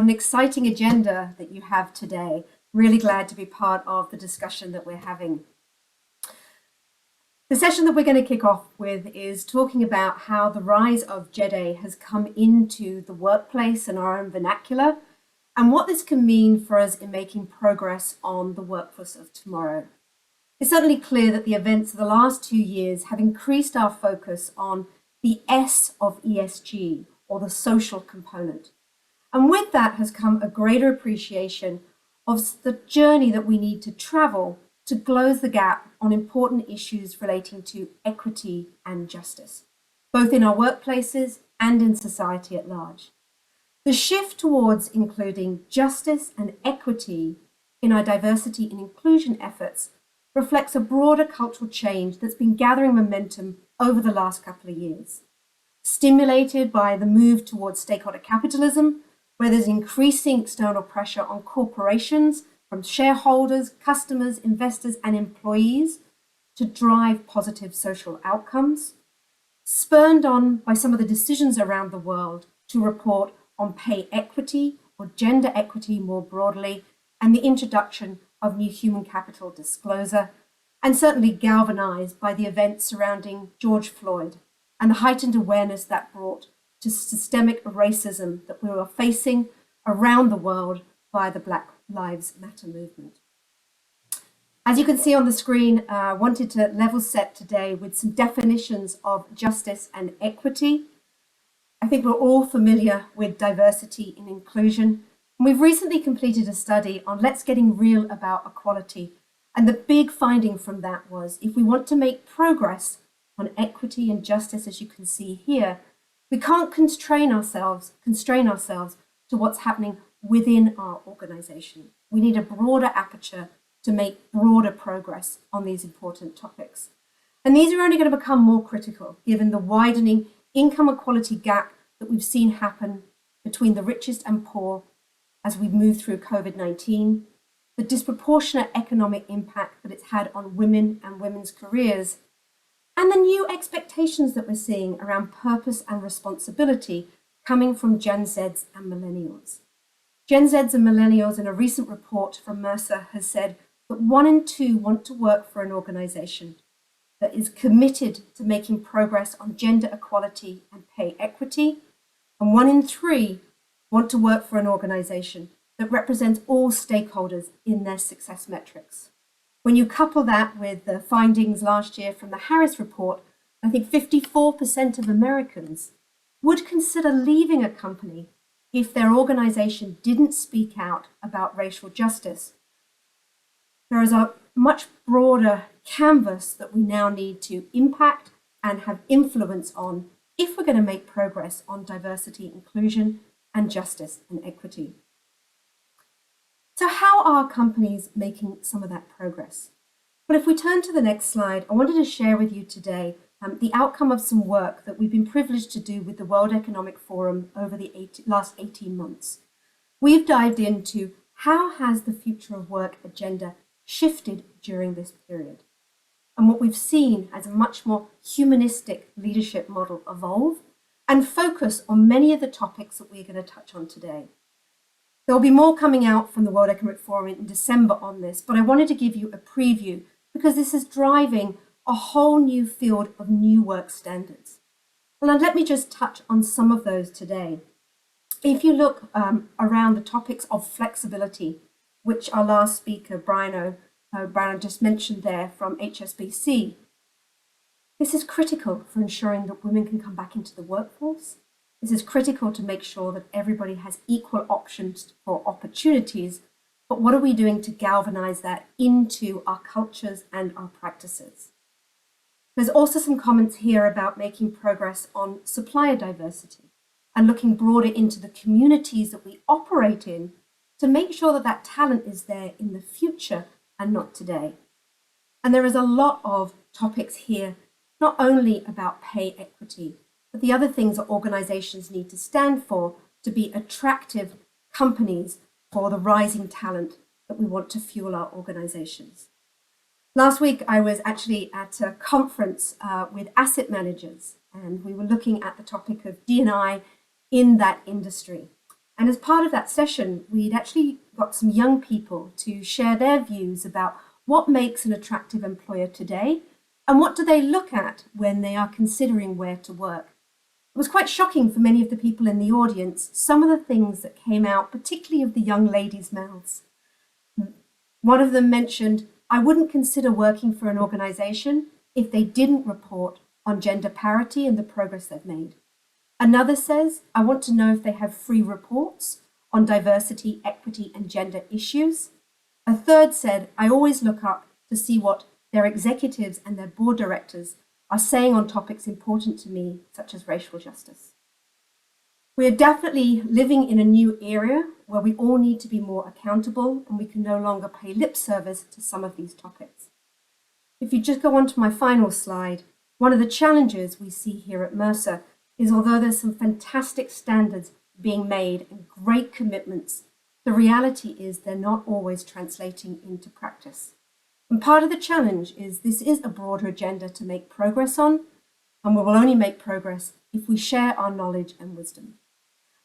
what an exciting agenda that you have today. Really glad to be part of the discussion that we're having. The session that we're going to kick off with is talking about how the rise of JEDI has come into the workplace and our own vernacular, and what this can mean for us in making progress on the workforce of tomorrow. It's certainly clear that the events of the last 2 years have increased our focus on the S of ESG, or the social component. And with that has come a greater appreciation of the journey that we need to travel to close the gap on important issues relating to equity and justice, both in our workplaces and in society at large. The shift towards including justice and equity in our diversity and inclusion efforts reflects a broader cultural change that's been gathering momentum over the last couple of years, stimulated by the move towards stakeholder capitalism, where there's increasing external pressure on corporations from shareholders, customers, investors, and employees to drive positive social outcomes, spurred on by some of the decisions around the world to report on pay equity or gender equity more broadly, and the introduction of new human capital disclosure, and certainly galvanized by the events surrounding George Floyd and the heightened awareness that brought to systemic racism that we were facing around the world via the Black Lives Matter movement. As you can see on the screen, I wanted to level set today with some definitions of justice and equity. I think we're all familiar with diversity and inclusion. And we've recently completed a study on Let's Getting Real About Equality. And the big finding from that was if we want to make progress on equity and justice, as you can see here, we can't constrain ourselves to what's happening within our organization. We need a broader aperture to make broader progress on these important topics. And these are only going to become more critical given the widening income equality gap that we've seen happen between the richest and poor as we move through COVID-19, the disproportionate economic impact that it's had on women and women's careers, and the new expectations that we're seeing around purpose and responsibility coming from Gen Zs and millennials. Gen Zs and millennials, in a recent report from Mercer, has said that 1 in 2 want to work for an organization that is committed to making progress on gender equality and pay equity, and 1 in 3 want to work for an organization that represents all stakeholders in their success metrics. When you couple that with the findings last year from the Harris report, I think 54% of Americans would consider leaving a company if their organization didn't speak out about racial justice. There is a much broader canvas that we now need to impact and have influence on if we're going to make progress on diversity, inclusion, and justice and equity. So how are companies making some of that progress? Well, if we turn to the next slide, I wanted to share with you today the outcome of some work that we've been privileged to do with the World Economic Forum over the last 18 months. We've dived into how has the future of work agenda shifted during this period, and what we've seen as a much more humanistic leadership model evolve and focus on many of the topics that we're going to touch on today. There will be more coming out from the World Economic Forum in December on this, but I wanted to give you a preview because this is driving a whole new field of new work standards. And let me just touch on some of those today. If you look around the topics of flexibility, which our last speaker, Brian just mentioned there from HSBC, this is critical for ensuring that women can come back into the workforce. This is critical to make sure that everybody has equal options for opportunities, but what are we doing to galvanize that into our cultures and our practices? There's also some comments here about making progress on supplier diversity and looking broader into the communities that we operate in to make sure that that talent is there in the future and not today. And there is a lot of topics here, not only about pay equity, but the other things that organizations need to stand for to be attractive companies for the rising talent that we want to fuel our organizations. Last week, I was actually at a conference with asset managers, and we were looking at the topic of D&I in that industry. And as part of that session, we'd actually got some young people to share their views about what makes an attractive employer today and what do they look at when they are considering where to work. It was quite shocking for many of the people in the audience, some of the things that came out, particularly of the young ladies' mouths. One of them mentioned, I wouldn't consider working for an organization if they didn't report on gender parity and the progress they've made. Another says, I want to know if they have free reports on diversity, equity, and gender issues. A third said, I always look up to see what their executives and their board directors are saying on topics important to me, such as racial justice. We are definitely living in a new era where we all need to be more accountable and we can no longer pay lip service to some of these topics. If you just go on to my final slide, one of the challenges we see here at Mercer is although there's some fantastic standards being made and great commitments, the reality is they're not always translating into practice. And part of the challenge is this is a broader agenda to make progress on, and we will only make progress if we share our knowledge and wisdom.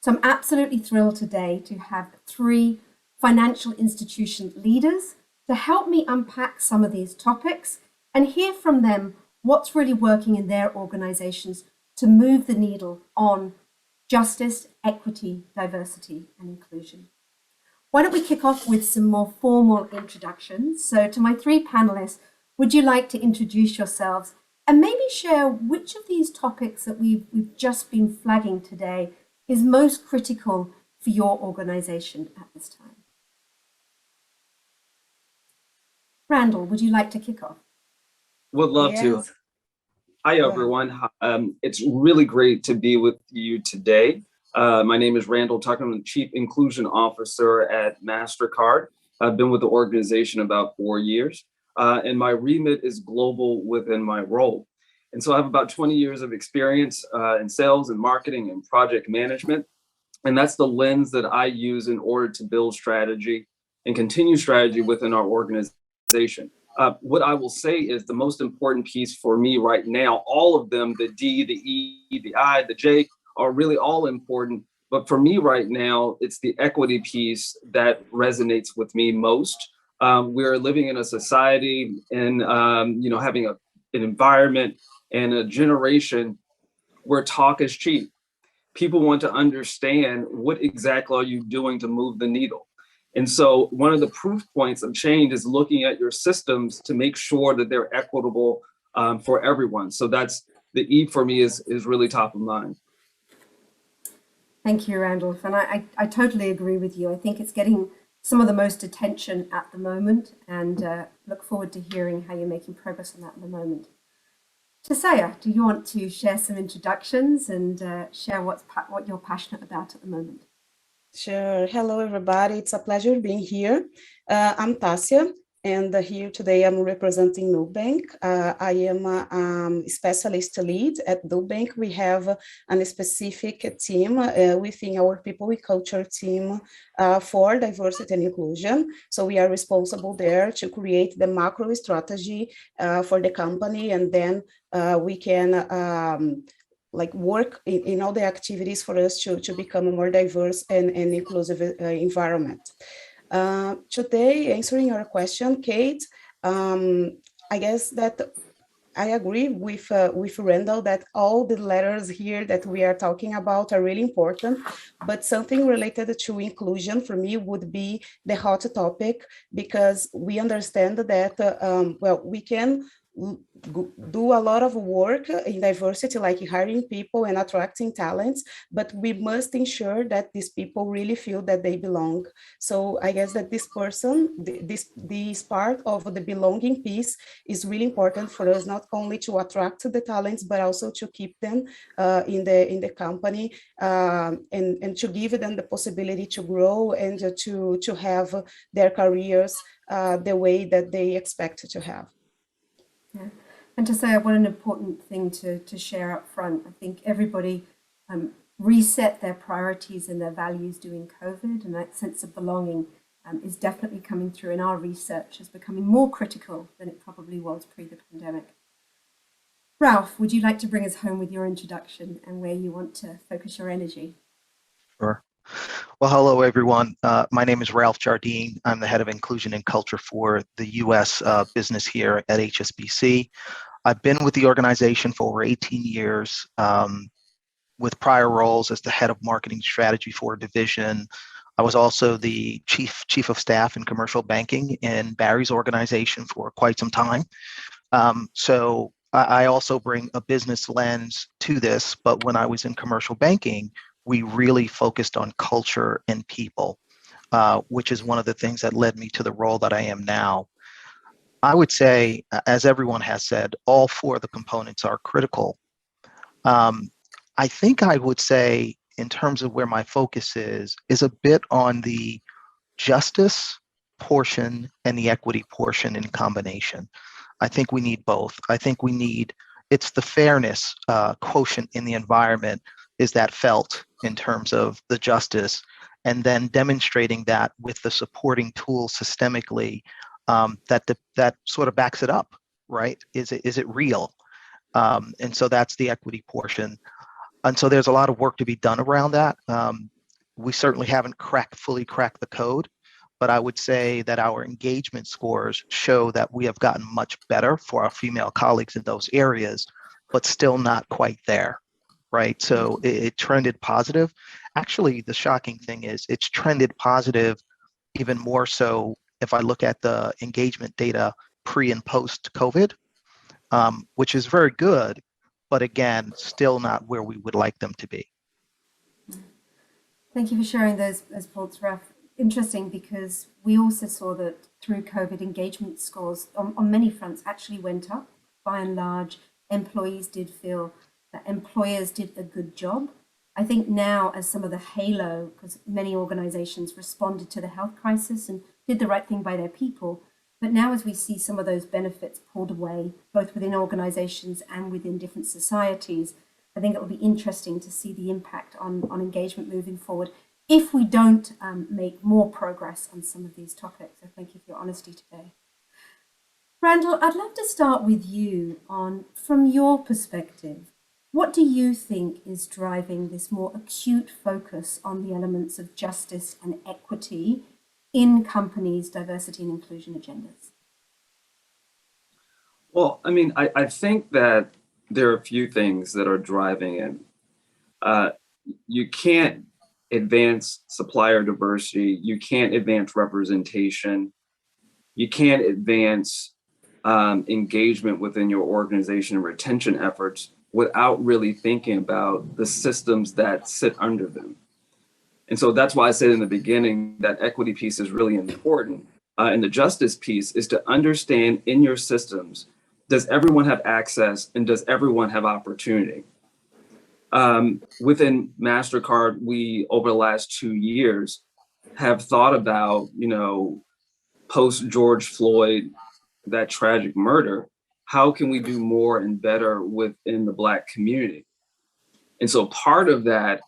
So I'm absolutely thrilled today to have 3 financial institution leaders to help me unpack some of these topics and hear from them what's really working in their organizations to move the needle on justice, equity, diversity, and inclusion. Why don't we kick off with some more formal introductions? So to my 3 panelists, would you like to introduce yourselves and maybe share which of these topics that we've just been flagging today is most critical for your organization at this time? Randall, would you like to kick off? Would love to. Hi, everyone. It's really great to be with you today. My name is Randall Tucker. I'm the Chief Inclusion Officer at Mastercard. I've been with the organization about 4 years, and my remit is global within my role. And so I have about 20 years of experience in sales and marketing and project management. And that's the lens that I use in order to build strategy and continue strategy within our organization. What I will say is the most important piece for me right now, all of them, the D, the E, the I, the J, are really all important. But for me right now, it's the equity piece that resonates with me most. We're living in a society and having an environment and a generation where talk is cheap. People want to understand what exactly are you doing to move the needle. And so one of the proof points of change is looking at your systems to make sure that they're equitable for everyone. So that's the E for me is really top of mind. Thank you, Randolph. And I totally agree with you. I think it's getting some of the most attention at the moment, and look forward to hearing how you're making progress on that at the moment. Tasaya, do you want to share some introductions and share what you're passionate about at the moment? Sure. Hello, everybody. It's a pleasure being here. I'm Tasia, and here today I'm representing Nubank. I am a specialist lead at Nubank. We have a specific team within our People with Culture team for diversity and inclusion. So we are responsible there to create the macro strategy for the company, and then we can work in all the activities for us to become a more diverse and inclusive environment. Today, answering your question, Kate, I guess that I agree with Randall that all the letters here that we are talking about are really important, but something related to inclusion for me would be the hot topic, because we understand that, we can do a lot of work in diversity, like hiring people and attracting talents, but we must ensure that these people really feel that they belong. So I guess that this part of the belonging piece is really important for us, not only to attract the talents, but also to keep them in the company and to give them the possibility to grow and to have their careers the way that they expect to have. Yeah. And to say what an important thing to share up front. I think everybody reset their priorities and their values during COVID, and that sense of belonging is definitely coming through in our research as becoming more critical than it probably was pre the pandemic. Ralph, would you like to bring us home with your introduction and where you want to focus your energy? Sure. Well, hello, everyone. My name is Ralph Jardin. I'm the head of inclusion and culture for the U.S. Business here at HSBC. I've been with the organization for over 18 years, with prior roles as the head of marketing strategy for a division. I was also the chief of staff in commercial banking in Barry's organization for quite some time. So I also bring a business lens to this, but when I was in commercial banking, we really focused on culture and people, which is one of the things that led me to the role that I am now. I would say, as everyone has said, all four of the components are critical. I think I would say, in terms of where my focus is a bit on the justice portion and the equity portion in combination. I think we need both. I think we need, it's the fairness quotient in the environment is that felt in terms of the justice, and then demonstrating that with the supporting tools systemically that sort of backs it up, right? Is it real? And so that's the equity portion. And so there's a lot of work to be done around that. We certainly haven't fully cracked the code, but I would say that our engagement scores show that we have gotten much better for our female colleagues in those areas, but still not quite there, right? So it trended positive. Actually, the shocking thing is it's trended positive even more so if I look at the engagement data pre and post COVID, which is very good, but again, still not where we would like them to be. Thank you for sharing those thoughts, Ralph. Interesting, because we also saw that through COVID, engagement scores on many fronts actually went up. By and large, employees did feel that employers did a good job. I think now, as some of the halo, because many organizations responded to the health crisis and did the right thing by their people, but now as we see some of those benefits pulled away, both within organizations and within different societies, I think it will be interesting to see the impact on engagement moving forward if we don't make more progress on some of these topics. So thank you for your honesty today. Randall, I'd love to start with you on, from your perspective, what do you think is driving this more acute focus on the elements of justice and equity in companies' diversity and inclusion agendas? Well, I mean, I think that there are a few things that are driving it. You can't advance supplier diversity. You can't advance representation. You can't advance engagement within your organization and retention efforts without really thinking about the systems that sit under them. And so that's why I said in the beginning that equity piece is really important. And the justice piece is to understand in your systems, does everyone have access and does everyone have opportunity? Within Mastercard, we, over the last 2 years, have thought about, post George Floyd, that tragic murder, how can we do more and better within the Black community? And so part of that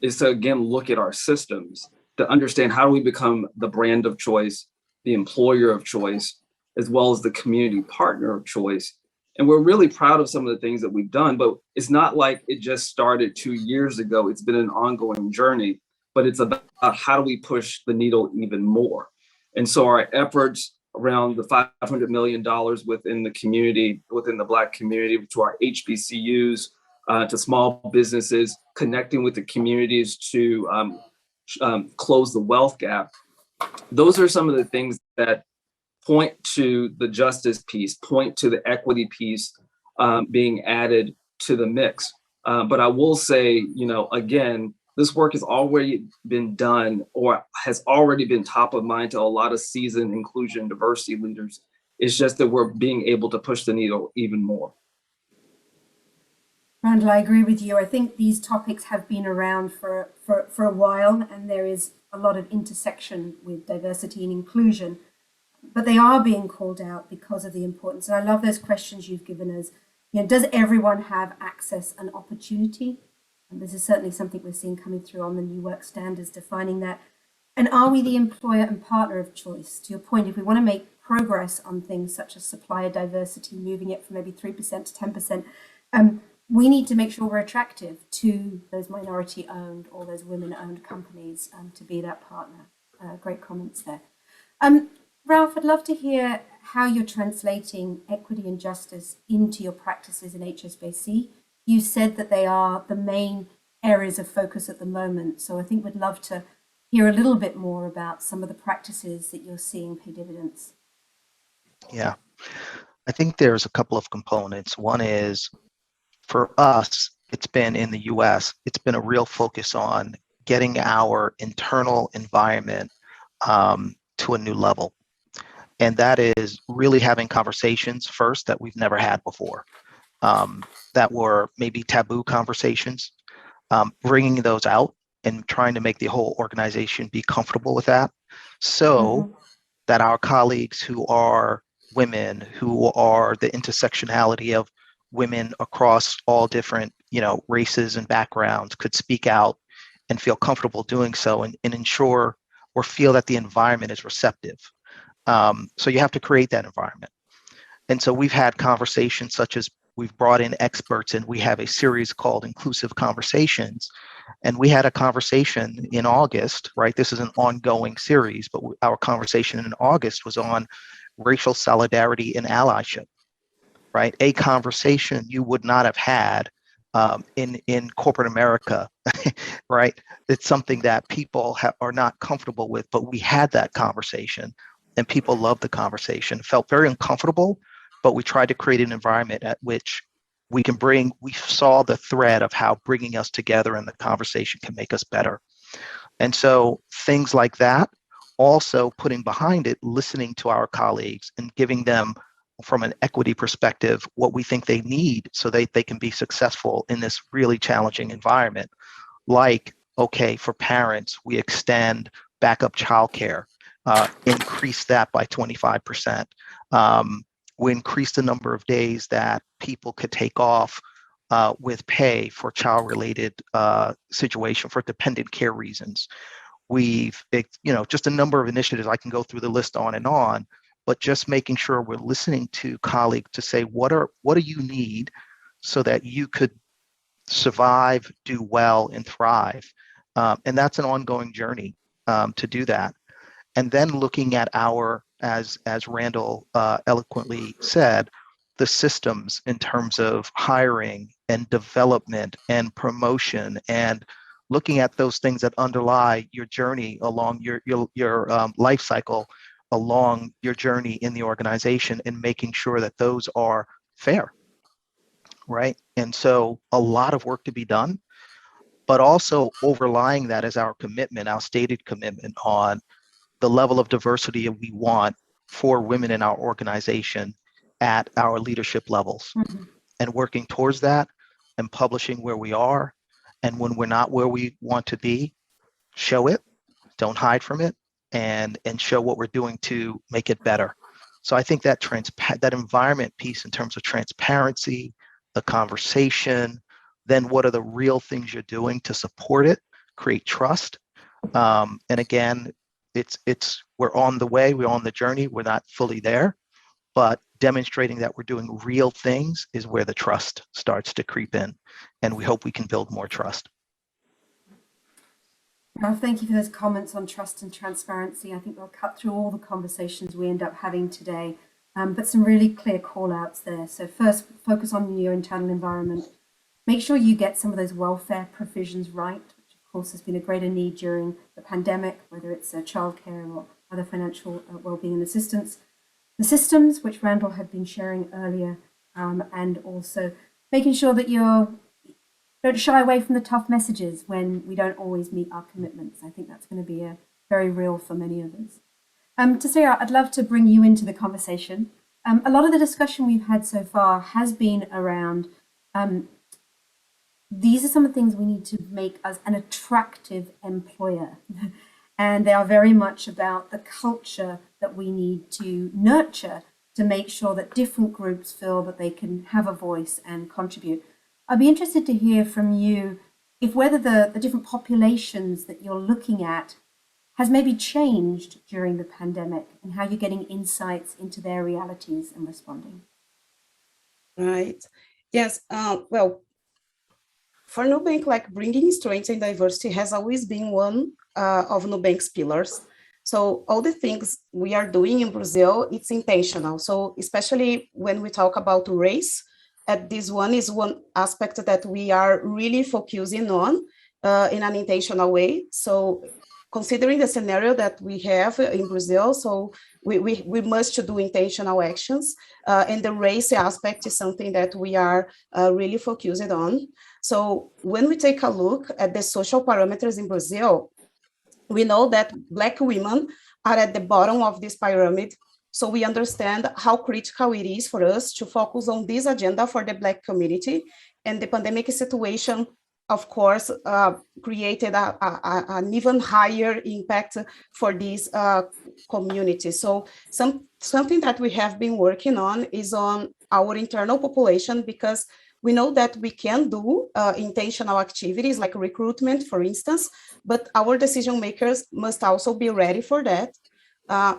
is to, again, look at our systems to understand how do we become the brand of choice, the employer of choice, as well as the community partner of choice. And we're really proud of some of the things that we've done, but it's not like it just started 2 years ago. It's been an ongoing journey, but it's about how do we push the needle even more? And so our efforts around the $500 million within the community, within the Black community, to our HBCUs, to small businesses, connecting with the communities to close the wealth gap. Those are some of the things that point to the justice piece, point to the equity piece being added to the mix. But I will say, again, this work has already been done or has already been top of mind to a lot of seasoned inclusion and diversity leaders. It's just that we're being able to push the needle even more. Randall, I agree with you. I think these topics have been around for a while, and there is a lot of intersection with diversity and inclusion, but they are being called out because of the importance. And I love those questions you've given us. Does everyone have access and opportunity? And this is certainly something we're seeing coming through on the new work standards, defining that. And are we the employer and partner of choice? To your point, if we want to make progress on things such as supplier diversity, moving it from maybe 3% to 10%, we need to make sure we're attractive to those minority-owned or those women-owned companies to be that partner. Great comments there. Ralph, I'd love to hear how you're translating equity and justice into your practices in HSBC. You said that they are the main areas of focus at the moment. So I think we'd love to hear a little bit more about some of the practices that you're seeing pay dividends. Yeah, I think there's a couple of components. One is, for us, it's been in the US, it's been a real focus on getting our internal environment to a new level. And that is really having conversations first that we've never had before, that were maybe taboo conversations, bringing those out and trying to make the whole organization be comfortable with that, so that our colleagues who are women, who are the intersectionality of women across all different, races and backgrounds, could speak out and feel comfortable doing so, and ensure or feel that the environment is receptive. So you have to create that environment. And so we've had conversations such as, we've brought in experts, and we have a series called Inclusive Conversations. And we had a conversation in August, right? This is an ongoing series, but our conversation in August was on racial solidarity and allyship, right? A conversation you would not have had in corporate America, right? It's something that people are not comfortable with, but we had that conversation, and people loved the conversation. It felt very uncomfortable, but we tried to create an environment at which we saw the thread of how bringing us together in the conversation can make us better. And so things like that, also putting behind it, listening to our colleagues and giving them, from an equity perspective, what we think they need so they can be successful in this really challenging environment. Like, okay, for parents, we extend backup childcare, increase that by 25%. We increase the number of days that people could take off with pay for child-related situation, for dependent care reasons. We've, just a number of initiatives. I can go through the list on, but just making sure we're listening to colleagues to say, what do you need so that you could survive, do well, and thrive. And that's an ongoing journey to do that. And then looking at as Randall eloquently said, the systems in terms of hiring and development and promotion, and looking at those things that underlie your journey along your life cycle, along your journey in the organization, and making sure that those are fair, right? And so a lot of work to be done, but also overlying that is our commitment, our stated commitment on the level of diversity we want for women in our organization at our leadership levels, and working towards that and publishing where we are. And when we're not where we want to be, show it, don't hide from it, and show what we're doing to make it better. So I think that that environment piece in terms of transparency, the conversation, then what are the real things you're doing to support it, create trust. And again, we're on the way, we're on the journey, we're not fully there, but demonstrating that we're doing real things is where the trust starts to creep in. And we hope we can build more trust. Well, thank you for those comments on trust and transparency. I think they'll cut through all the conversations we end up having today, but some really clear call outs there. So first, focus on your internal environment. Make sure you get some of those welfare provisions right, which of course has been a greater need during the pandemic, whether it's childcare or other financial wellbeing and assistance. The systems, which Randall had been sharing earlier, and also making sure that you don't shy away from the tough messages when we don't always meet our commitments. I think that's going to be very real for many of us. Tasira, I'd love to bring you into the conversation. A lot of the discussion we've had so far has been around these are some of the things we need to make us an attractive employer. And they are very much about the culture that we need to nurture to make sure that different groups feel that they can have a voice and contribute. I'd be interested to hear from you if whether the different populations that you're looking at has maybe changed during the pandemic, and how you're getting insights into their realities and responding. Right. Yes. Well, for Nubank, like bringing strength and diversity has always been one of Nubank's pillars. So all the things we are doing in Brazil, it's intentional. So especially when we talk about race, this one is one aspect that we are really focusing on in an intentional way. So considering the scenario that we have in Brazil, so we must do intentional actions, and the race aspect is something that we are really focused on. So when we take a look at the social parameters in Brazil, we know that Black women are at the bottom of this pyramid. So we understand how critical it is for us to focus on this agenda for the Black community. And the pandemic situation, of course, created an even higher impact for this community. So something that we have been working on is on our internal population, because we know that we can do intentional activities like recruitment, for instance, but our decision makers must also be ready for that.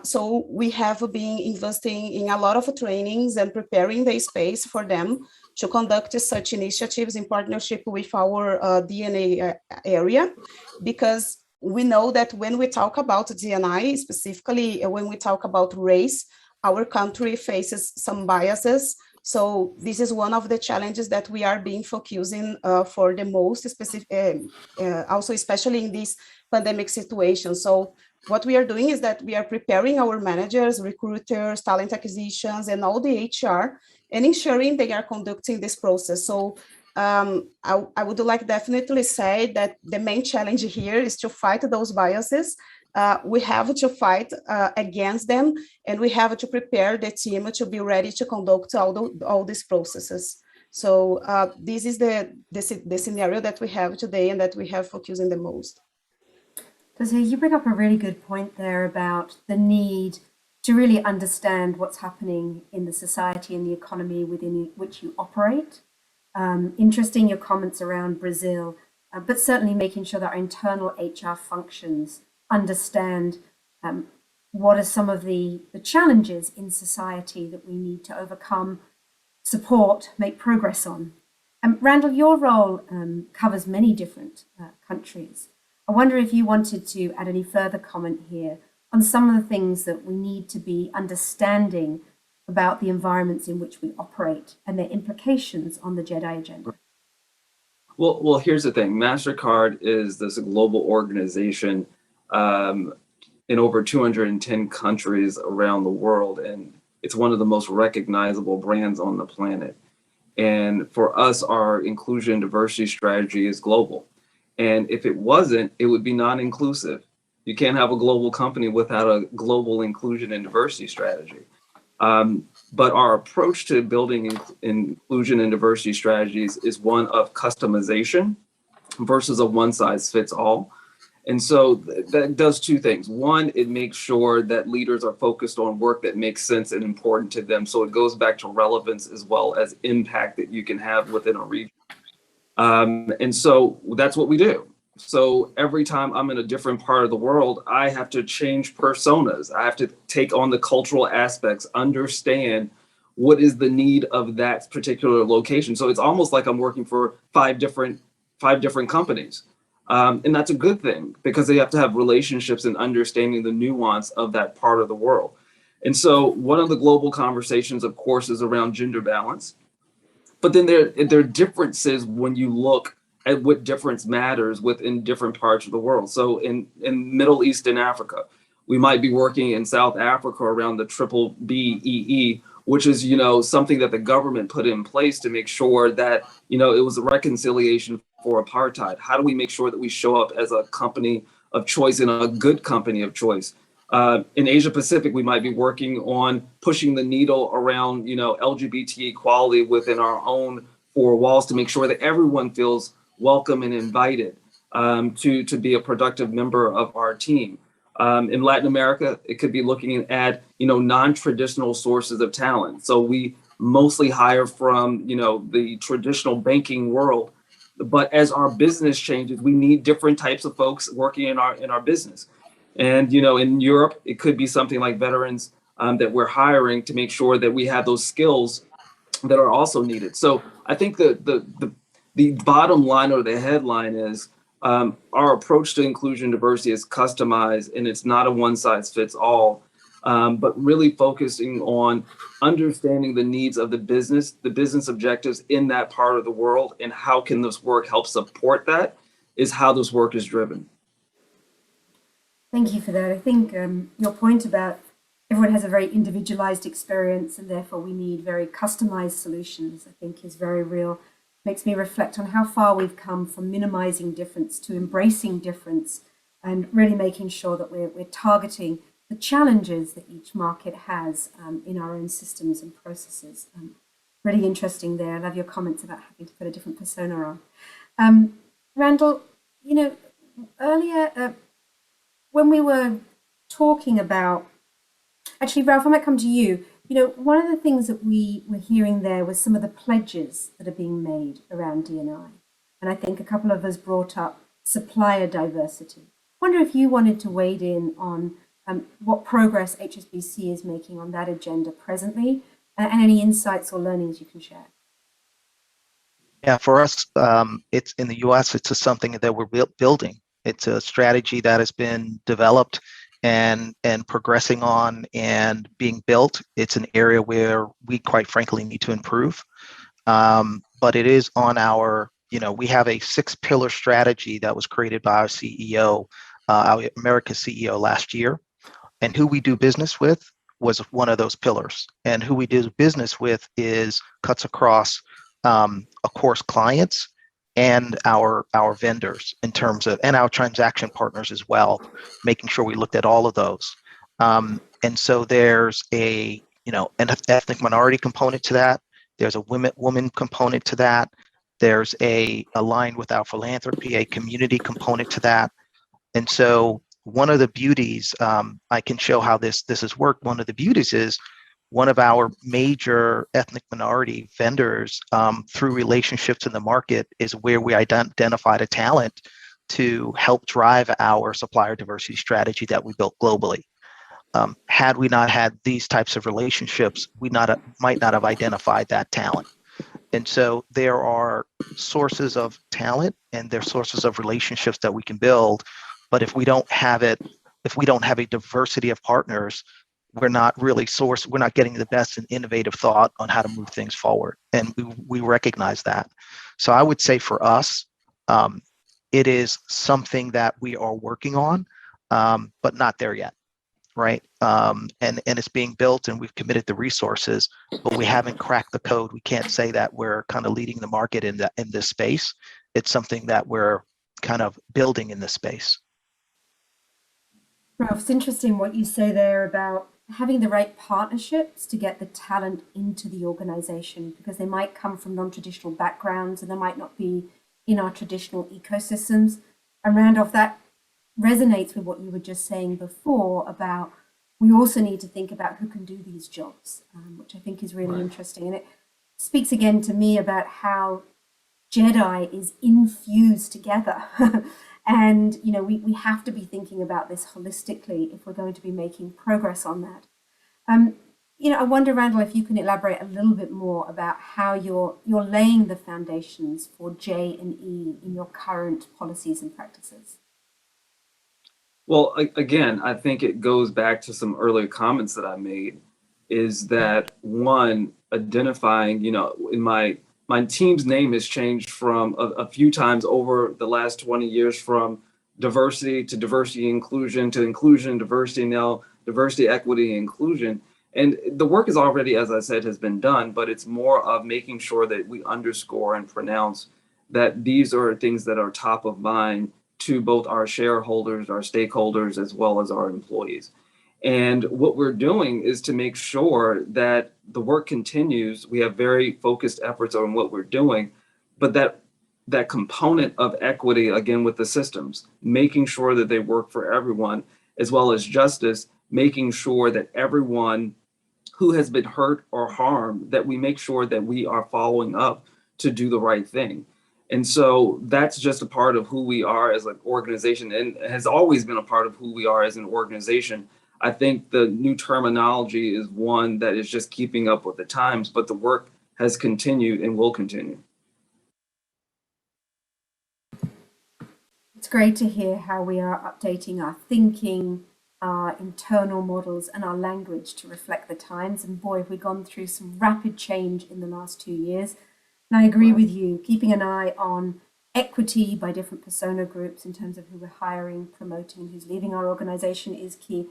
So we have been investing in a lot of trainings and preparing the space for them to conduct such initiatives in partnership with our DNA area, because we know that when we talk about D&I, specifically when we talk about race, our country faces some biases. So this is one of the challenges that we are being focusing for the most specific, also especially in this pandemic situation. So what we are doing is that we are preparing our managers, recruiters, talent acquisitions, and all the HR, and ensuring they are conducting this process. So I would like definitely say that the main challenge here is to fight those biases. We have to fight against them, and we have to prepare the team to be ready to conduct all these processes. So this is the scenario that we have today and that we have focusing the most. So you bring up a really good point there about the need to really understand what's happening in the society and the economy within which you operate. Interesting your comments around Brazil, but certainly making sure that our internal HR functions understand what are some of the challenges in society that we need to overcome, support, make progress on. Randall, your role covers many different countries. I wonder if you wanted to add any further comment here on some of the things that we need to be understanding about the environments in which we operate and their implications on the JEDI agenda. Well, here's the thing. Mastercard is this global organization in over 210 countries around the world, and it's one of the most recognizable brands on the planet. And for us, our inclusion and diversity strategy is global. And if it wasn't, it would be non-inclusive. You can't have a global company without a global inclusion and diversity strategy. But our approach to building inclusion and diversity strategies is one of customization versus a one-size-fits-all. And so that does two things. One, it makes sure that leaders are focused on work that makes sense and important to them. So it goes back to relevance as well as impact that you can have within a region. And so that's what we do. So every time I'm in a different part of the world, I have to change personas. I have to take on the cultural aspects, understand what is the need of that particular location. So it's almost like I'm working for five different companies. And that's a good thing because they have to have relationships and understanding the nuance of that part of the world. And so one of the global conversations, of course, is around gender balance. But then there are differences when you look at what difference matters within different parts of the world. So in Middle East and Africa, we might be working in South Africa around the triple BEE, which is, something that the government put in place to make sure that, it was a reconciliation for apartheid. How do we make sure that we show up as a company of choice and a good company of choice? In Asia Pacific, we might be working on pushing the needle around, LGBT equality within our own four walls to make sure that everyone feels welcome and invited to be a productive member of our team. In Latin America, it could be looking at, non-traditional sources of talent. So we mostly hire from, the traditional banking world. But as our business changes, we need different types of folks working in our business. And, in Europe, it could be something like veterans that we're hiring to make sure that we have those skills that are also needed. So I think the the bottom line or the headline is our approach to inclusion and diversity is customized, and it's not a one size fits all, but really focusing on understanding the needs of the business objectives in that part of the world, and how can this work help support that is how this work is driven. Thank you for that. I think your point about everyone has a very individualized experience and therefore we need very customized solutions, I think is very real. Makes me reflect on how far we've come from minimizing difference to embracing difference and really making sure that we're targeting the challenges that each market has in our own systems and processes. Really interesting there. I love your comments about having to put a different persona on. Randall, you know, earlier when we were talking about, actually, Ralph, I might come to you. You know, one of the things that we were hearing there was some of the pledges that are being made around D&I. And I think a couple of us brought up supplier diversity. I wonder if you wanted to weigh in on what progress HSBC is making on that agenda presently, and any insights or learnings you can share. Yeah, for us, it's in the US, it's something that we're building. It's a strategy that has been developed and progressing on and being built. It's an area where we quite frankly need to improve. But it is on our, you know, we have a 6-pillar strategy that was created by our CEO, our America's CEO last year. And who we do business with was one of those pillars. And who we do business with cuts across, of course, clients and our vendors in terms of, and our transaction partners as well, making sure we looked at all of those. And so there's a, you know, an ethnic minority component to that. There's a woman component to that. There's a aligned with our philanthropy, a community component to that. And so one of the beauties, I can show how this has worked. One of the beauties is one of our major ethnic minority vendors, through relationships in the market, is where we identified a talent to help drive our supplier diversity strategy that we built globally. Had we not had these types of relationships, we might not have identified that talent. And so there are sources of talent and there are sources of relationships that we can build. But if we don't have it, if we don't have a diversity of partners, we're not getting the best and innovative thought on how to move things forward. And we recognize that. So I would say for us, it is something that we are working on, but not there yet, right? And it's being built and we've committed the resources, but we haven't cracked the code. We can't say that we're kind of leading the market in this space. It's something that we're kind of building in this space. Ralph, it's interesting what you say there about having the right partnerships to get the talent into the organization, because they might come from non-traditional backgrounds and they might not be in our traditional ecosystems. And Randolph, that resonates with what you were just saying before about we also need to think about who can do these jobs, which I think is really interesting. And it speaks again to me about how JEDI is infused together. And, you know, we have to be thinking about this holistically if we're going to be making progress on that. You know, I wonder, Randall, if you can elaborate a little bit more about how you're laying the foundations for J and E in your current policies and practices. Well, again, I think it goes back to some earlier comments that I made, is that one, identifying, you know, in my team's name has changed from a few times over the last 20 years, from diversity to diversity inclusion to inclusion, diversity, now diversity, equity, inclusion. And the work is already, as I said, has been done, but it's more of making sure that we underscore and pronounce that these are things that are top of mind to both our shareholders, our stakeholders, as well as our employees. And what we're doing is to make sure that the work continues. We have very focused efforts on what we're doing, but that component of equity, again, with the systems, making sure that they work for everyone, as well as justice, making sure that everyone who has been hurt or harmed, that we make sure that we are following up to do the right thing. And so that's just a part of who we are as an organization, and has always been a part of who we are as an organization. I think the new terminology is one that is just keeping up with the times, but the work has continued and will continue. It's great to hear how we are updating our thinking, our internal models and our language to reflect the times. And boy, have we gone through some rapid change in the last 2 years. And I agree with you, keeping an eye on equity by different persona groups in terms of who we're hiring, promoting, and who's leaving our organization is key.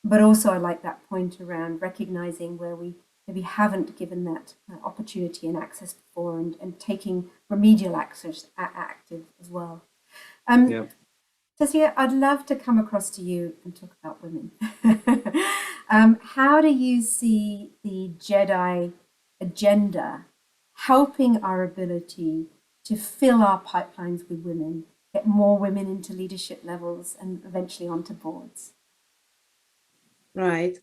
But also I like that point around recognizing where we maybe haven't given that opportunity and access before, and taking remedial access active as well. Yeah. Tessia, I'd love to come across to you and talk about women. How do you see the JEDI agenda helping our ability to fill our pipelines with women, get more women into leadership levels and eventually onto boards? Right.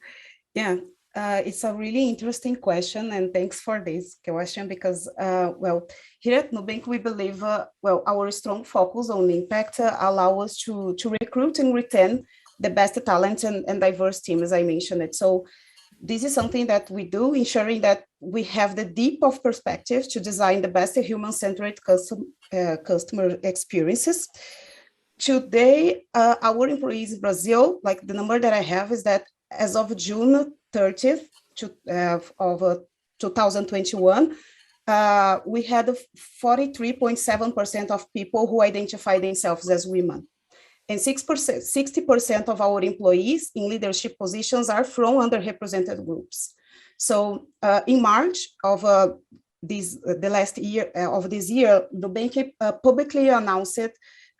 Yeah. It's a really interesting question, and thanks for this question because, well, here at Nubank, we believe, well, our strong focus on impact allow us to recruit and retain the best talent and diverse team, as I mentioned it. So this is something that we do, ensuring that we have the deep of perspective to design the best human-centered customer experiences. Today, our employees in Brazil, like the number that I have is that as of June 30th of 2021, we had 43.7% of people who identify themselves as women. And 60% of our employees in leadership positions are from underrepresented groups. So in March of the last year of this year, the bank publicly announced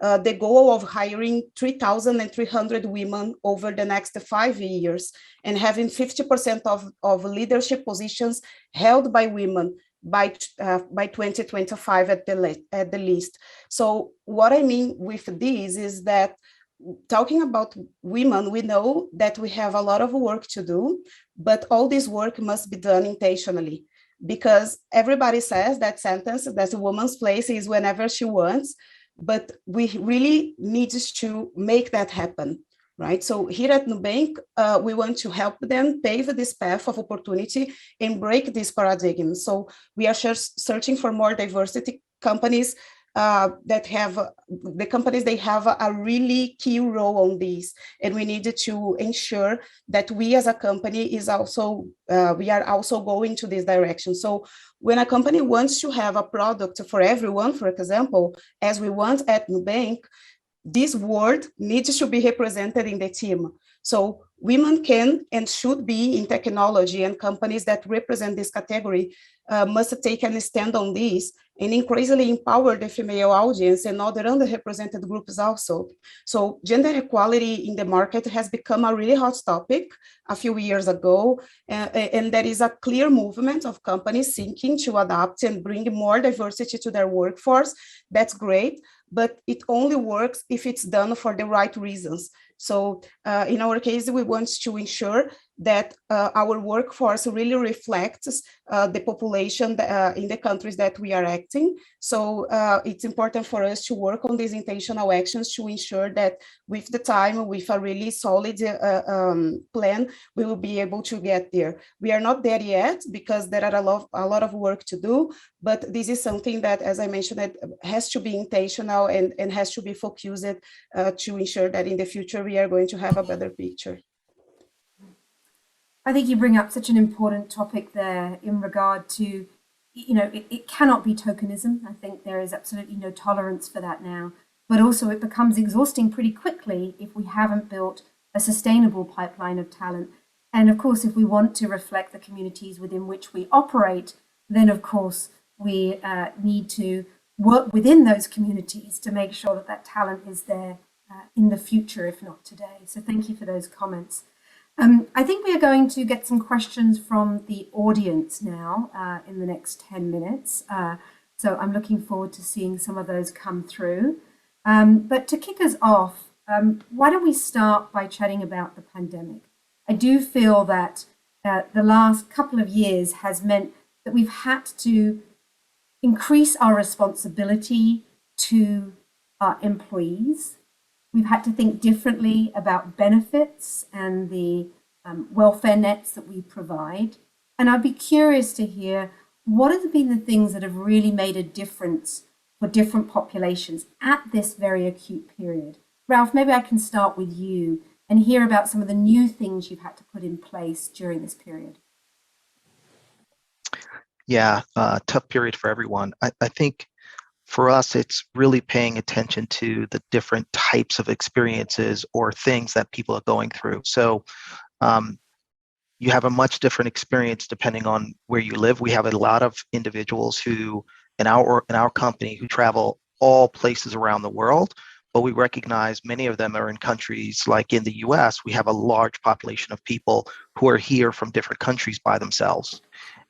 the goal of hiring 3,300 women over the next 5 years and having 50% of leadership positions held by women by 2025 at the least. So what I mean with this is that talking about women, we know that we have a lot of work to do, but all this work must be done intentionally, because everybody says that sentence, that a woman's place is whenever she wants, but we really need to make that happen, right? So here at Nubank, we want to help them pave this path of opportunity and break this paradigm. So we are searching for more diversity companies that have, the companies, they have a really key role on this. And we need to ensure that we as a company is also, we are also going to this direction. So when a company wants to have a product for everyone, for example, as we want at Nubank, this word needs to be represented in the team. So women can and should be in technology, and companies that represent this category must take a stand on this and increasingly empower the female audience and other underrepresented groups also. So gender equality in the market has become a really hot topic a few years ago, and there is a clear movement of companies seeking to adapt and bring more diversity to their workforce. That's great, but it only works if it's done for the right reasons. So in our case, we want to ensure that our workforce really reflects the population in the countries that we are acting. So it's important for us to work on these intentional actions to ensure that with the time, with a really solid plan, we will be able to get there. We are not there yet because there are a lot of work to do, but this is something that, as I mentioned, it has to be intentional and has to be focused to ensure that in the future we are going to have a better picture. I think you bring up such an important topic there in regard to, you know, it cannot be tokenism. I think there is absolutely no tolerance for that now, but also it becomes exhausting pretty quickly if we haven't built a sustainable pipeline of talent. And of course, if we want to reflect the communities within which we operate, then of course we need to work within those communities to make sure that that talent is there in the future, if not today. So thank you for those comments. I think we are going to get some questions from the audience now in the next 10 minutes. So I'm looking forward to seeing some of those come through. But to kick us off, why don't we start by chatting about the pandemic? I do feel that the last couple of years has meant that we've had to increase our responsibility to our employees. We've had to think differently about benefits and the welfare nets that we provide. And I'd be curious to hear, what have been the things that have really made a difference for different populations at this very acute period. Ralph, maybe I can start with you and hear about some of the new things you've had to put in place during this period. Yeah, tough period for everyone. I think for us, it's really paying attention to the different types of experiences or things that people are going through. So you have a much different experience depending on where you live. We have a lot of individuals who in our company who travel all places around the world, but we recognize many of them are in countries like in the US. We have a large population of people who are here from different countries by themselves,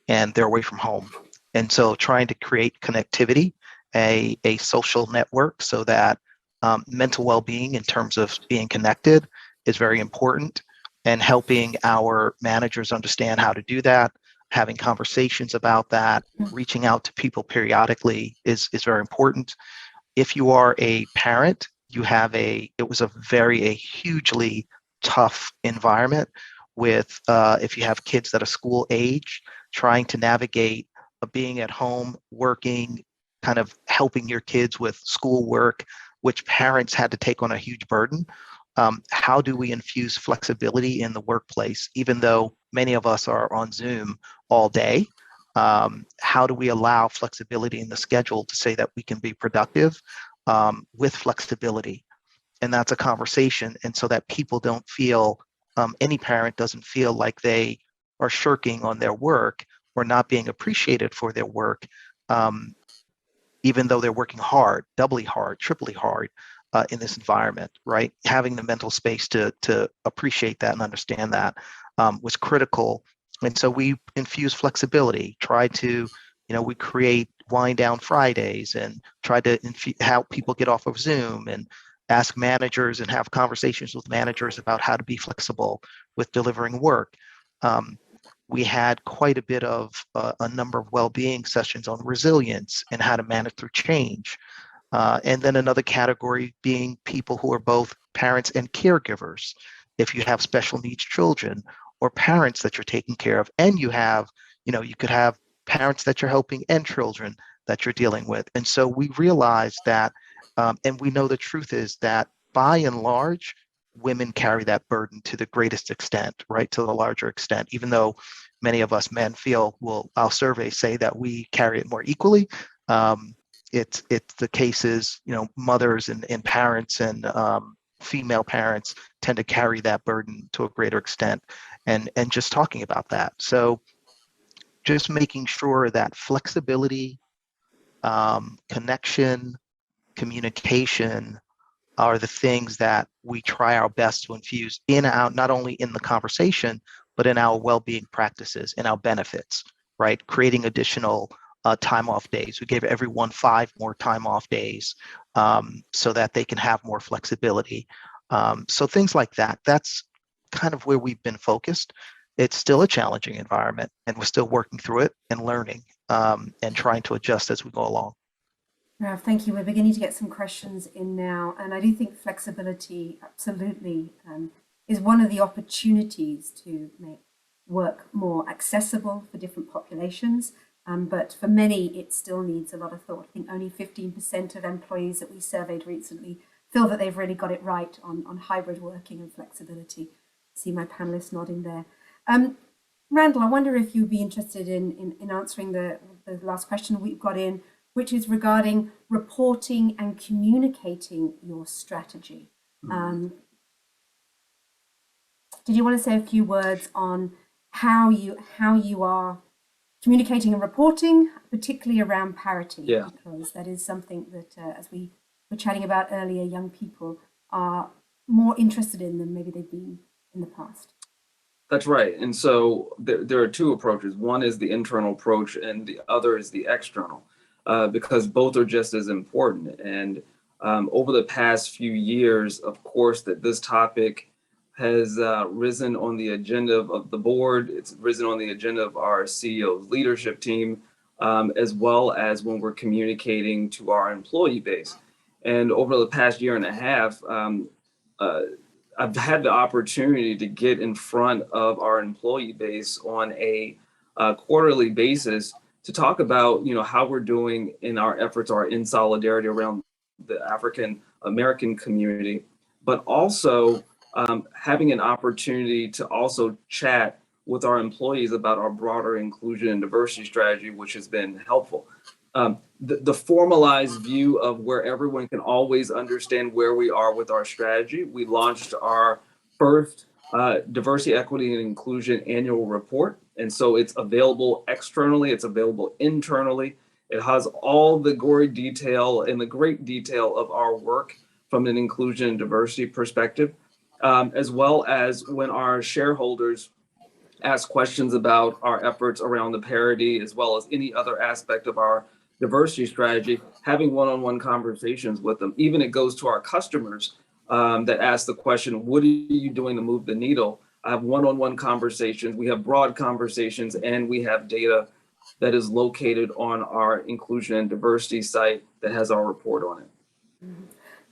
and they're away from home. And so trying to create connectivity, a social network so that mental well-being in terms of being connected is very important, and helping our managers understand how to do that, having conversations about that, reaching out to people periodically is very important. If you are a parent, it was a hugely tough environment with, if you have kids that are school age, trying to navigate being at home, working, kind of helping your kids with schoolwork, which parents had to take on a huge burden. How do we infuse flexibility in the workplace, even though many of us are on Zoom all day? How do we allow flexibility in the schedule to say that we can be productive with flexibility? And that's a conversation. And so that people don't feel, any parent doesn't feel like they are shirking on their work or not being appreciated for their work, even though they're working hard, doubly hard, triply hard in this environment, right? Having the mental space to appreciate that and understand that was critical. And so we infuse flexibility, we create wind down Fridays and try to help people get off of Zoom and ask managers and have conversations with managers about how to be flexible with delivering work. We had quite a bit of a number of well-being sessions on resilience and how to manage through change. And then another category being people who are both parents and caregivers. If you have special needs children or parents that you're taking care of, and you could have parents that you're helping and children that you're dealing with. And so we realized that, and we know the truth is that by and large, women carry that burden to the greatest extent, right? To the larger extent, even though many of us men feel, well, our surveys say that we carry it more equally. It's the cases, mothers and parents and female parents tend to carry that burden to a greater extent, and just talking about that. So just making sure that flexibility, connection, communication are the things that we try our best to infuse not only in the conversation, but in our well-being practices, in our benefits, right? Creating additional time off days. We gave everyone 5 more time off days so that they can have more flexibility. So things like that, that's kind of where we've been focused. It's still a challenging environment, and we're still working through it and learning and trying to adjust as we go along. Ralph, thank you. We're beginning to get some questions in now. And I do think flexibility absolutely is one of the opportunities to make work more accessible for different populations. But for many, it still needs a lot of thought. I think only 15% of employees that we surveyed recently feel that they've really got it right on hybrid working and flexibility. I see my panelists nodding there. Randall, I wonder if you'd be interested in answering the last question we've got in, which is regarding reporting and communicating your strategy. Did you want to say a few words on how you are communicating and reporting, particularly around parity? Yeah. Because that is something that, as we were chatting about earlier, young people are more interested in than maybe they've been in the past. That's right. And so there are 2 approaches. One is the internal approach, and the other is the external, because both are just as important. And over the past few years, of course, that this topic has risen on the agenda of the board. It's risen on the agenda of our CEO's leadership team, as well as when we're communicating to our employee base. And over the past year and a half, I've had the opportunity to get in front of our employee base on a quarterly basis to talk about, how we're doing in our efforts or in solidarity around the African American community, but also having an opportunity to also chat with our employees about our broader inclusion and diversity strategy, which has been helpful. The formalized view of where everyone can always understand where we are with our strategy. We launched our first diversity, equity, and inclusion annual report. And so it's available externally, it's available internally. It has all the gory detail and the great detail of our work from an inclusion and diversity perspective, as well as when our shareholders ask questions about our efforts around the parity, as well as any other aspect of our diversity strategy, having one-on-one conversations with them. Even it goes to our customers that ask the question, what are you doing to move the needle? I have one-on-one conversations, we have broad conversations, and we have data that is located on our inclusion and diversity site that has our report on it.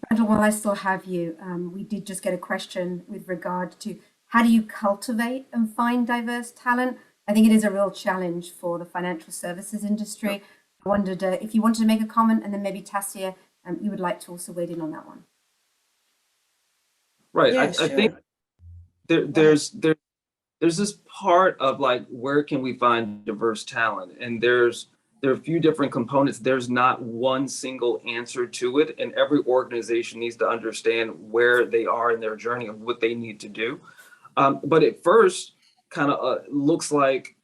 Randall, while I still have you, we did just get a question with regard to how do you cultivate and find diverse talent? I think it is a real challenge for the financial services industry. I wondered if you wanted to make a comment, and then maybe Tassia, you would like to also weigh in on that one. Right, Yeah, I think there's this part of like, where can we find diverse talent? And there are a few different components. There's not one single answer to it, and every organization needs to understand where they are in their journey of what they need to do. But at first, kind of looks like,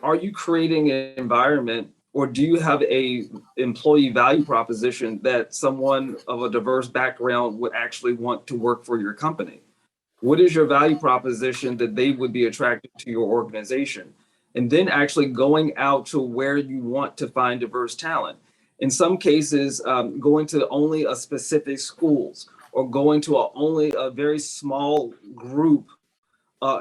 are you creating an environment, or do you have a employee value proposition that someone of a diverse background would actually want to work for your company? What is your value proposition that they would be attracted to your organization? And then actually going out to where you want to find diverse talent. In some cases, going to only a specific schools, or going to only a very small group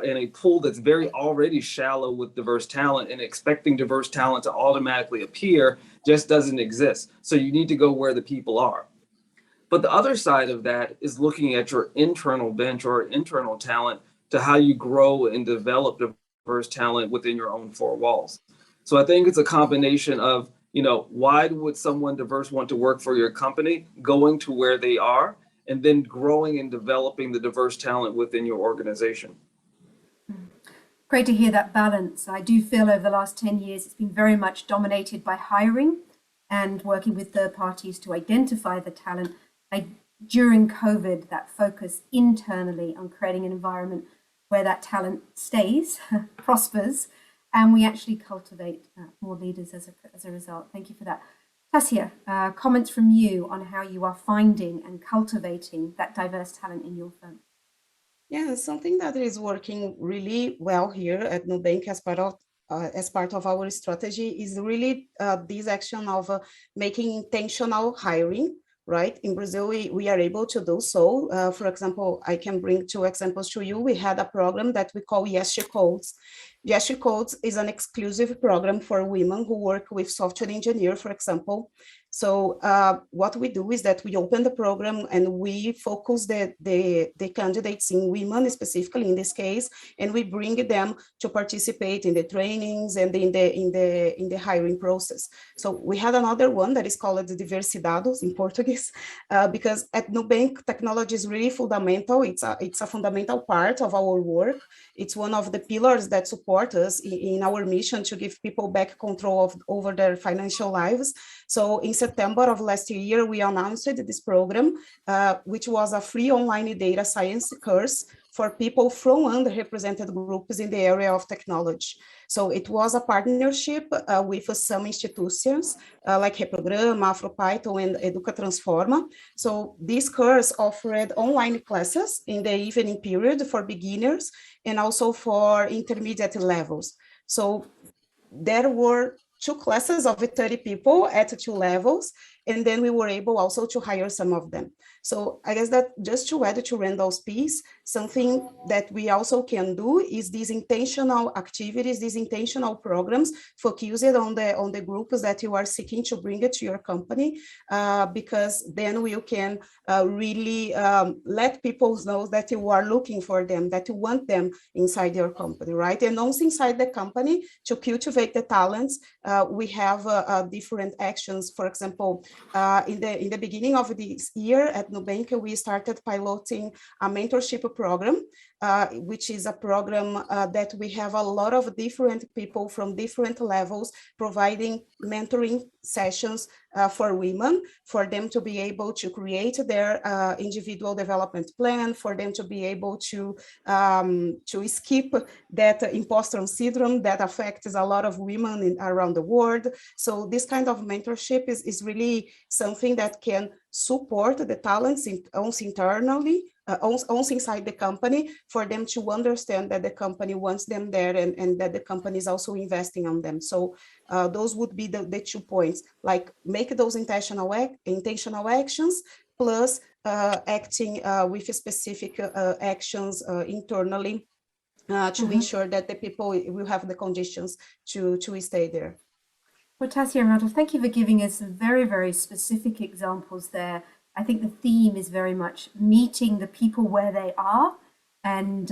in a pool that's very already shallow with diverse talent, and expecting diverse talent to automatically appear just doesn't exist. So you need to go where the people are. But the other side of that is looking at your internal bench or internal talent to how you grow and develop diverse talent within your own four walls. So I think it's a combination of, why would someone diverse want to work for your company, going to where they are, and then growing and developing the diverse talent within your organization. Great to hear that balance. I do feel over the last 10 years, it's been very much dominated by hiring and working with third parties to identify the talent. During COVID, that focus internally on creating an environment where that talent stays, prospers, and we actually cultivate more leaders as a result. Thank you for that. Tassia, comments from you on how you are finding and cultivating that diverse talent in your firm. Yeah, something that is working really well here at Nubank as part of our strategy is really this action of making intentional hiring. Right? In Brazil, we are able to do so. For example, I can bring two examples to you. We had a program that we call Yes She Codes. Yes She Codes is an exclusive program for women who work with software engineer, for example. So what we do is that we open the program and we focus the candidates in women, specifically in this case, and we bring them to participate in the trainings and in the hiring process. So we had another one that is called Diversidades in Portuguese, because at Nubank, technology is really fundamental. It's a fundamental part of our work. It's one of the pillars that support us in our mission to give people back control over their financial lives. So in September of last year, we announced this program, which was a free online data science course for people from underrepresented groups in the area of technology. So it was a partnership with some institutions like Reprograma, AfroPython, and Educa Transforma. So this course offered online classes in the evening period for beginners and also for intermediate levels. So there were 2 classes of 30 people at 2 levels, And then we were able also to hire some of them. So I guess that just to add to Randall's piece, something that we also can do is these intentional activities, these intentional programs focused on the groups that you are seeking to bring it to your company, because then you can really let people know that you are looking for them, that you want them inside your company, right? And also inside the company, to cultivate the talents, we have different actions. For example, in the beginning of this year at Nubank, we started piloting a mentorship program, which is a program that we have a lot of different people from different levels providing mentoring sessions for women, for them to be able to create their individual development plan, for them to be able to skip that imposter syndrome that affects a lot of women around the world. So this kind of mentorship is really something that can support the talents also internally, also inside the company, for them to understand that the company wants them there, and that the company is also investing on them. So those would be the 2 points, like make those intentional actions, plus acting with specific actions internally to ensure that the people will have the conditions to stay there. Well, Tassia and Randall, thank you for giving us some very, very specific examples there. I think the theme is very much meeting the people where they are and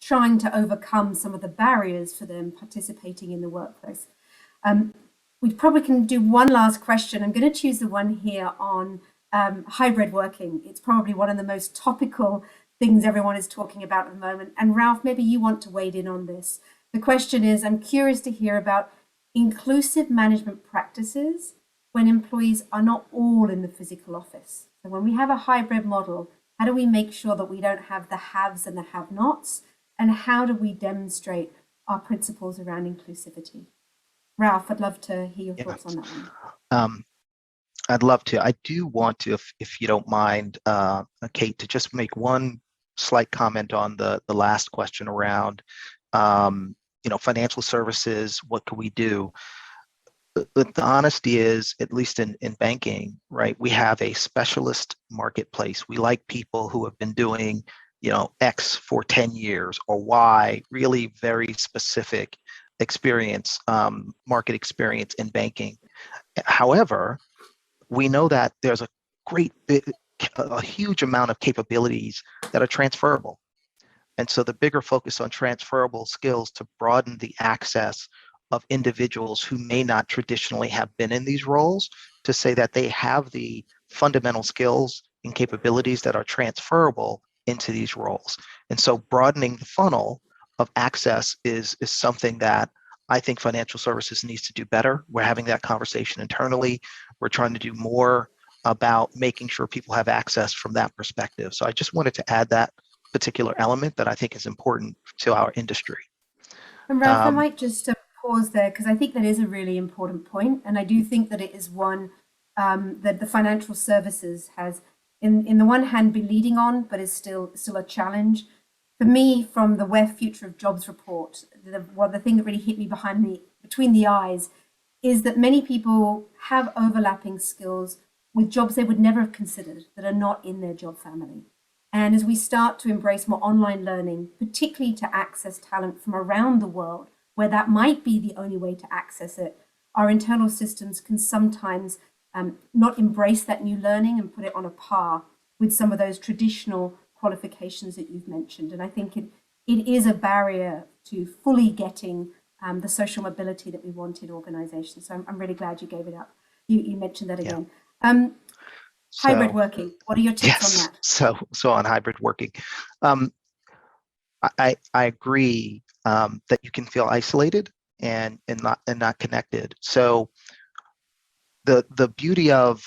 trying to overcome some of the barriers for them participating in the workplace. We probably can do one last question. I'm going to choose the one here on hybrid working. It's probably one of the most topical things everyone is talking about at the moment. And Ralph, maybe you want to wade in on this. The question is, I'm curious to hear about inclusive management practices when employees are not all in the physical office. So when we have a hybrid model, how do we make sure that we don't have the haves and the have-nots? And how do we demonstrate our principles around inclusivity? Ralph, I'd love to hear your thoughts on that one. I'd love to. I do want to, if you don't mind, Kate, to just make one slight comment on the last question around financial services. What can we do? The honesty is, at least in banking, right, we have a specialist marketplace. We like people who have been doing, X for 10 years or Y, really very specific experience, market experience in banking. However, we know that there's a huge amount of capabilities that are transferable. And so the bigger focus on transferable skills to broaden the access of individuals who may not traditionally have been in these roles, to say that they have the fundamental skills and capabilities that are transferable into these roles. And so broadening the funnel of access is something that I think financial services needs to do better. We're having that conversation internally. We're trying to do more about making sure people have access from that perspective. So I just wanted to add that particular element that I think is important to our industry. And Ralph, I might just pause there, because I think that is a really important point, and I do think that it is one that the financial services has, in the one hand, been leading on, but is still a challenge. For me, from the WEF Future of Jobs report, the thing that really hit me between the eyes is that many people have overlapping skills with jobs they would never have considered that are not in their job family. And as we start to embrace more online learning, particularly to access talent from around the world, where that might be the only way to access it, our internal systems can sometimes not embrace that new learning and put it on a par with some of those traditional qualifications that you've mentioned. And I think it is a barrier to fully getting the social mobility that we want in organizations. So I'm really glad you gave it up. You mentioned that again. Yeah. Hybrid working, what are your tips on that? So on hybrid working, I agree that you can feel isolated and not connected. So the beauty of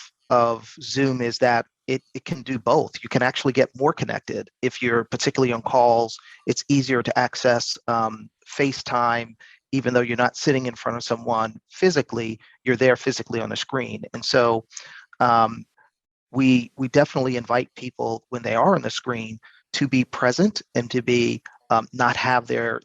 Zoom is that it can do both. You can actually get more connected. If you're particularly on calls, it's easier to access FaceTime, even though you're not sitting in front of someone physically, you're there physically on the screen. And so we definitely invite people when they are on the screen to be present and to be not have their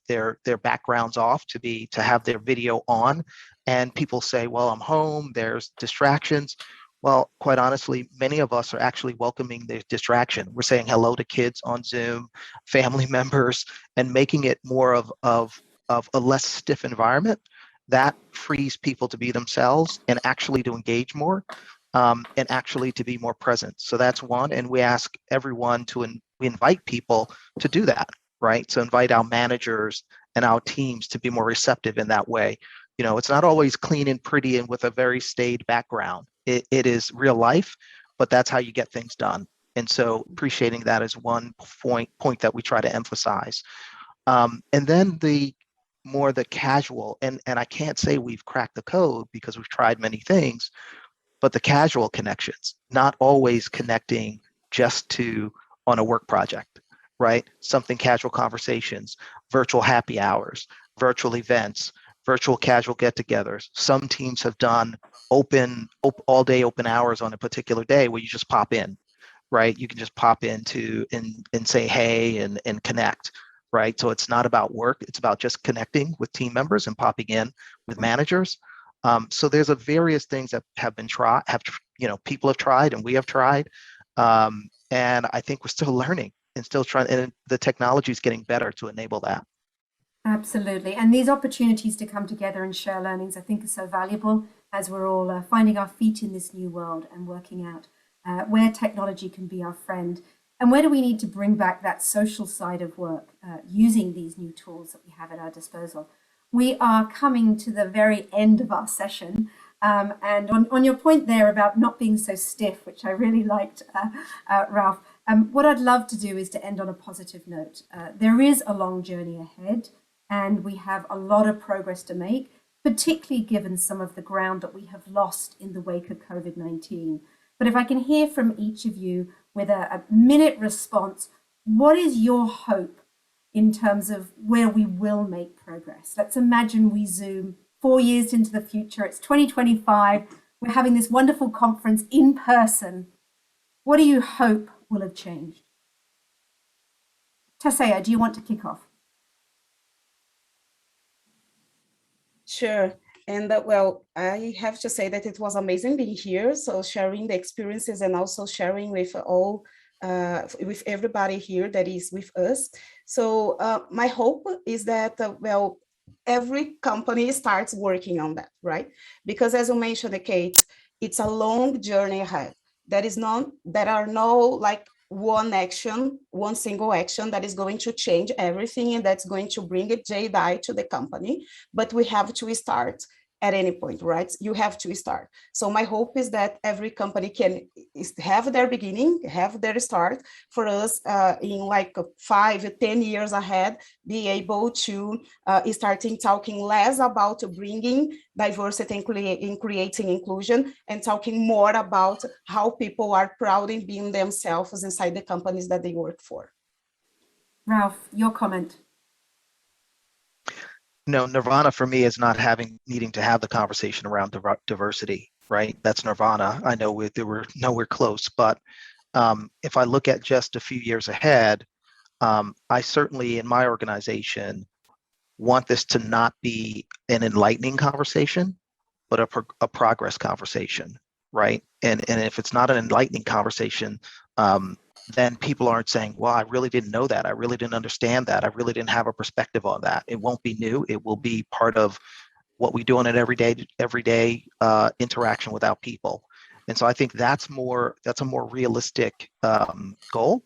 backgrounds off, to have their video on. And people say, well, I'm home, there's distractions. Well, quite honestly, many of us are actually welcoming the distraction. We're saying hello to kids on Zoom, family members, and making it more of a less stiff environment that frees people to be themselves and actually to engage more, and actually to be more present. So that's one. And we ask everyone we invite people to do that, right? So invite our managers and our teams to be more receptive in that way. You know, it's not always clean and pretty and with a very staid background. It is real life, but that's how you get things done. And so appreciating that is one point that we try to emphasize. And then the casual, and I can't say we've cracked the code because we've tried many things, but the casual connections, not always connecting just to on a work project, right? Something casual conversations, virtual happy hours, virtual events, virtual casual get-togethers. Some teams have done all day open hours on a particular day where you just pop in, right? You can just pop into and say hey and connect, right? So it's not about work, it's about just connecting with team members and popping in with managers. So there's various things that have been tried, people have tried and we have tried. And I think we're still learning and still trying, and the technology is getting better to enable that. Absolutely. And these opportunities to come together and share learnings, I think, are so valuable as we're all finding our feet in this new world and working out where technology can be our friend. And where do we need to bring back that social side of work using these new tools that we have at our disposal? We are coming to the very end of our session. And on your point there about not being so stiff, which I really liked, Ralph, what I'd love to do is to end on a positive note. There is a long journey ahead, and we have a lot of progress to make, particularly given some of the ground that we have lost in the wake of COVID-19. But if I can hear from each of you with a minute response, what is your hope in terms of where we will make progress? Let's imagine we zoom 4 years into the future. It's 2025. We're having this wonderful conference in person. What do you hope will have changed? Taseya, do you want to kick off? Sure. And well, I have to say that it was amazing being here. So sharing the experiences and also sharing with with everybody here that is with us. So my hope is that, well, every company starts working on that, right? Because as you mentioned, Kate, it's a long journey ahead. There are no like one single action that is going to change everything and that's going to bring a JEDI to the company, but we have to start at any point, right? You have to start. So my hope is that every company can have their beginning, have their start, for us in like 5, 10 years ahead, be able to starting talking less about bringing diversity and creating inclusion and talking more about how people are proud in being themselves inside the companies that they work for. Ralph, your comment. No, nirvana for me is not needing to have the conversation around diversity, right? That's nirvana. I know we're nowhere close, but if I look at just a few years ahead, I certainly in my organization want this to not be an enlightening conversation, but a progress conversation, right? And if it's not an enlightening conversation, then people aren't saying, well, I really didn't know that. I really didn't understand that. I really didn't have a perspective on that. It won't be new. It will be part of what we do on an everyday interaction with our people. And so I think that's a more realistic goal.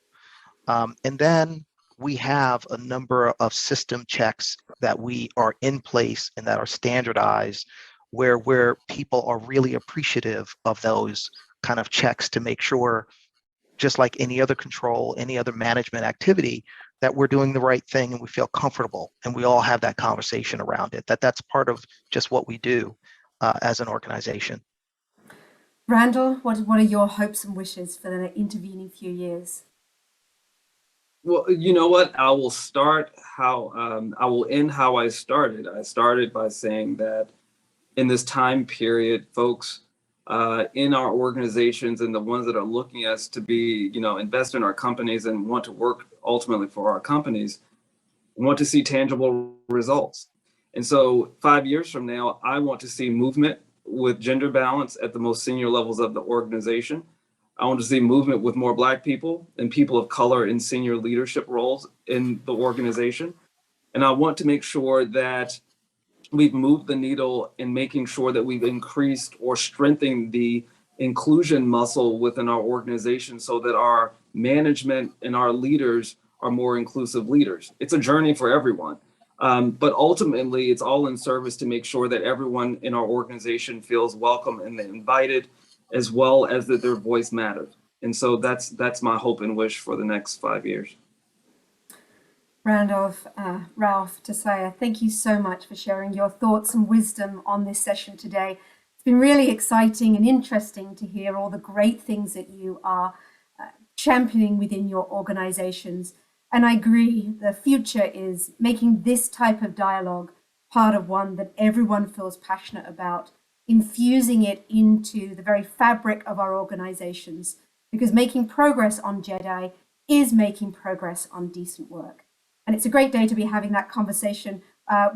And then we have a number of system checks that we are in place and that are standardized where people are really appreciative of those kind of checks to make sure, just like any other control, any other management activity, that we're doing the right thing and we feel comfortable and we all have that conversation around it, that's part of just what we do as an organization. Randall, what are your hopes and wishes for the intervening few years? Well, you know what? I will end how I started. I started by saying that in this time period, folks in our organizations and the ones that are looking at us to be, invest in our companies and want to work ultimately for our companies, want to see tangible results. And so 5 years from now, I want to see movement with gender balance at the most senior levels of the organization. I want to see movement with more Black people and people of color in senior leadership roles in the organization. And I want to make sure that we've moved the needle in making sure that we've increased or strengthened the inclusion muscle within our organization so that our management and our leaders are more inclusive leaders. It's a journey for everyone. But ultimately, it's all in service to make sure that everyone in our organization feels welcome and invited, as well as that their voice matters. And so that's my hope and wish for the next 5 years. Ralph, Tasaya, thank you so much for sharing your thoughts and wisdom on this session today. It's been really exciting and interesting to hear all the great things that you are championing within your organizations. And I agree, the future is making this type of dialogue part of one that everyone feels passionate about, infusing it into the very fabric of our organizations, because making progress on JEDI is making progress on decent work. And it's a great day to be having that conversation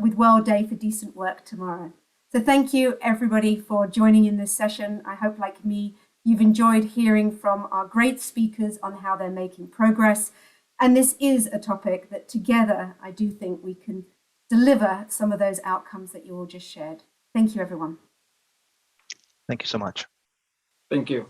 with World Day for Decent Work tomorrow. So thank you everybody for joining in this session. I hope, like me, you've enjoyed hearing from our great speakers on how they're making progress. And this is a topic that together, I do think we can deliver some of those outcomes that you all just shared. Thank you, everyone. Thank you so much. Thank you.